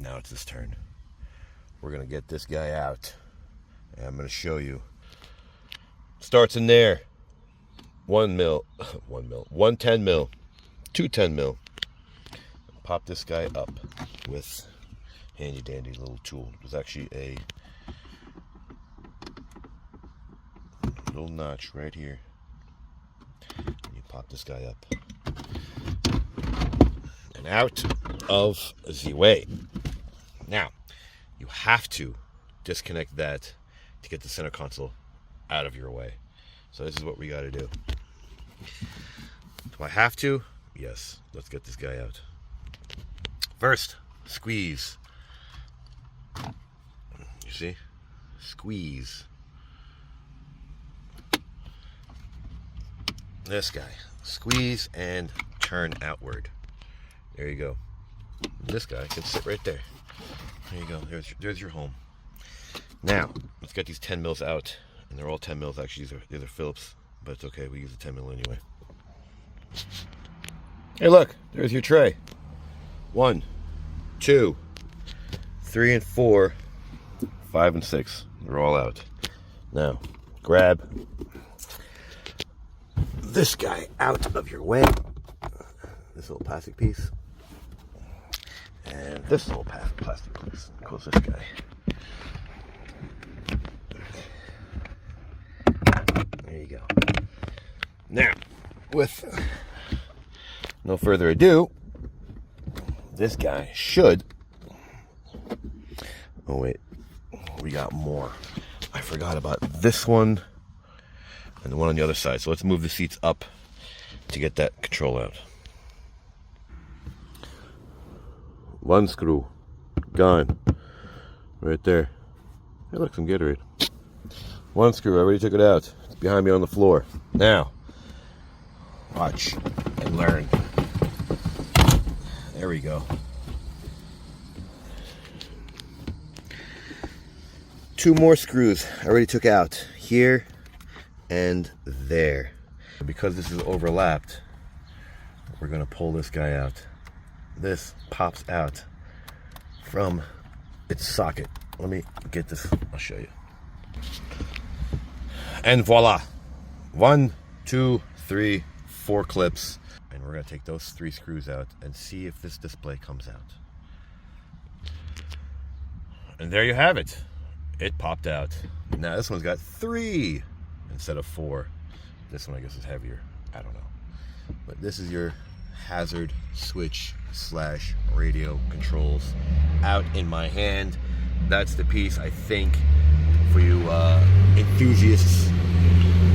now it's his turn. We're going to get this guy out. And I'm going to show you. Starts in there. 1 mil. 1 10 mil. 2 10 mil. Pop this guy up with handy dandy little tool. It was actually a little notch right here. And you pop this guy up. And out of the way. Now, you have to disconnect that to get the center console out of your way. So this is what we got to do. Do I have to? Yes. Let's get this guy out. First, squeeze. You see? Squeeze. This guy. Squeeze and turn outward. There you go. This guy can sit right there. There you go. There's your home. Now, let's get these 10 mils out. And they're all 10 mils. Actually, these are Phillips. But it's okay. We use a 10 mil anyway. Hey, look. There's your tray. 1, 2, 3, and 4, 5, and 6. They're all out. Now, grab this guy out of your way. This little plastic piece. And this little plastic piece. Close this guy. There you go. Now, with no further ado, this guy should... Oh, wait. We got more. I forgot about this one and the one on the other side. So let's move the seats up to get that control out. One screw. Gone. Right there. Hey, look, some Gatorade. One screw. I already took it out. It's behind me on the floor. Now, watch and learn. There we go. 2 more screws I already took out. Here and there. Because this is overlapped, we're going to pull this guy out. This pops out from its socket. Let me get this. I'll show you. And voila. 1, 2, 3, 4 clips. And we're going to take those 3 screws out and see if this display comes out. And there you have it. It popped out. Now this one's got 3 instead of 4. This one I guess is heavier. I don't know. But this is your hazard switch / radio controls out in my hand. That's the piece, I think, for you enthusiasts.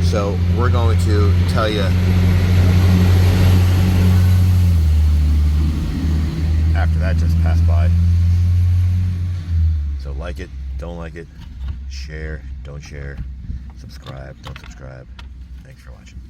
So we're going to tell you after that just passed by. So like it, don't like it, share, don't share, subscribe, don't subscribe. Thanks for watching.